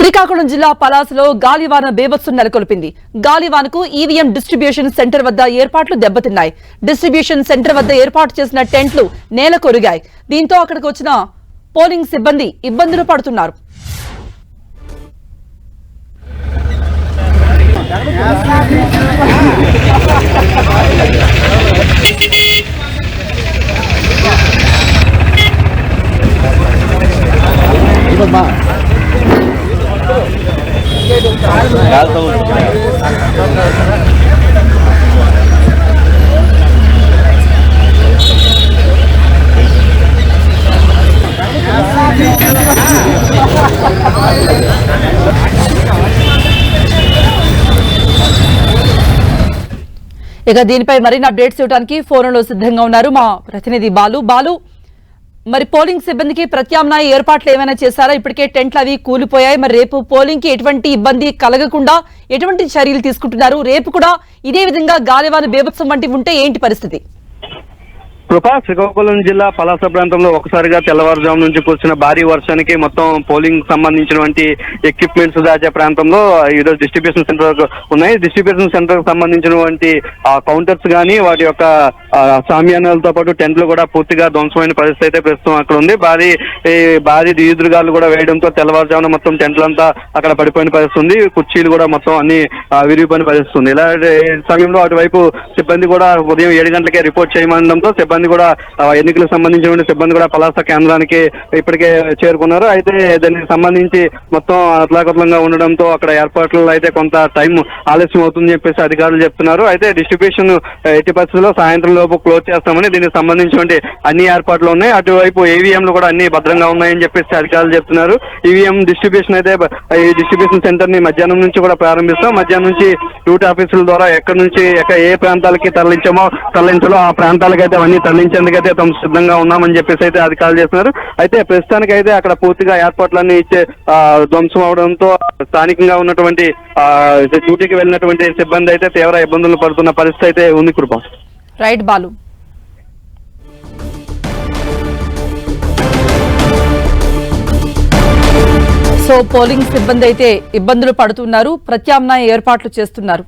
శ్రీకాకుళం జిల్లా పలాసలో గాలివాన బేభత్సం నెలకొల్పింది. గాలివానకు ఈవీఎం డిస్ట్రిబ్యూషన్ సెంటర్ వద్ద ఏర్పాట్లు దెబ్బతిన్నాయి. డిస్ట్రిబ్యూషన్ సెంటర్ వద్ద ఏర్పాటు చేసిన టెంట్లు నేలకొరిగాయి. దీంతో అక్కడికి వచ్చిన పోలింగ్ సిబ్బంది ఇబ్బందులు పడుతున్నారు. ఇక దీనిపై మరిన్ని అప్డేట్స్ ఇవ్వడానికి ఫోన్లో సిద్ధంగా ఉన్నారు మా ప్రతినిధి బాలు. మరి పోలింగ్ సిబ్బందికి ప్రత్యామ్నాయ ఏర్పాట్లు ఏమైనా చేశారా? ఇప్పటికే టెంట్లు అవి కూలిపోయాయి. మరి రేపు పోలింగ్ కి ఎటువంటి ఇబ్బంది కలగకుండా ఎటువంటి చర్యలు తీసుకుంటున్నారు? రేపు కూడా ఇదే విధంగా గాలివాన బేభత్సం వంటివి ఉంటే ఏంటి పరిస్థితి? శ్రీకాకుళం జిల్లా పలాస ప్రాంతంలో ఒకసారిగా తెల్లవారుజాము నుంచి కురిసిన భారీ వర్షానికి మొత్తం పోలింగ్ సంబంధించినటువంటి ఎక్విప్మెంట్స్ దాచే ప్రాంతంలో ఈరోజు డిస్ట్రిబ్యూషన్ సెంటర్ ఉన్నాయి. డిస్ట్రిబ్యూషన్ సెంటర్ సంబంధించినటువంటి కౌంటర్స్ కానీ వాటి యొక్క సామ్యానాలతో పాటు టెంట్లు కూడా పూర్తిగా ధ్వంసమైన పరిస్థితి అయితే ప్రస్తుతం అక్కడ ఉంది. భారీ ఈదురుగాలు కూడా వేయడంతో తెల్లవారుజామున మొత్తం టెంట్లంతా అక్కడ పడిపోయిన పరిస్థితి ఉంది. కుర్చీలు కూడా మొత్తం అన్ని విరిగిపోయిన పరిస్థితి ఉంది. ఇలాంటి సమయంలో అటువైపు సిబ్బంది కూడా ఉదయం 7 గంటలకే రిపోర్ట్ చేయమనడంతో సిబ్బంది కూడా ఎన్నికలకు సంబంధించిన సిబ్బంది కూడా పలాస కేంద్రానికి ఇప్పటికే చేరుకున్నారు. అయితే దానికి సంబంధించి మొత్తం అతలాకుతలంగా ఉండడంతో అక్కడ ఏర్పాట్లు అయితే కొంత టైం ఆలస్యం అవుతుందని చెప్పేసి అధికారులు చెప్తున్నారు. అయితే డిస్ట్రిబ్యూషన్ ఎట్టి పరిస్థితుల్లో సాయంత్రం లోపు క్లోజ్ చేస్తామని దీనికి సంబంధించినటువంటి అన్ని ఏర్పాట్లు ఉన్నాయి. అటువైపు ఈవీఎంలు కూడా అన్ని భద్రంగా ఉన్నాయని చెప్పేసి అధికారులు చెప్తున్నారు. ఈవీఎం డిస్ట్రిబ్యూషన్ అయితే ఈ డిస్ట్రిబ్యూషన్ సెంటర్ ని మధ్యాహ్నం నుంచి కూడా ప్రారంభిస్తాం. మధ్యాహ్నం నుంచి డ్యూటీ ఆఫీసుల ద్వారా ఎక్కడి నుంచి ఏ ప్రాంతాలకి తరలించాలో ఆ ప్రాంతాలకైతే అవన్నీ తరలించేందుకైతే తమ సిద్ధంగా ఉన్నామని చెప్పేసి అయితే అధికారులు చేస్తున్నారు. అయితే ప్రస్తుతానికైతే అక్కడ పూర్తిగా ఏర్పాట్లన్నీ ఇచ్చే ధ్వంసం అవడంతో స్థానికంగా ఉన్నటువంటి డ్యూటీకి వెళ్ళినటువంటి సిబ్బంది అయితే తీవ్ర ఇబ్బందులు పడుతున్న పరిస్థితి అయితే ఉంది. కృప రైట్ బాలు. సో పోలింగ్ సిబ్బంది అయితే ఇబ్బందులు పడుతున్నారు, ప్రత్యామ్నాయ ఏర్పాట్లు చేస్తున్నారు.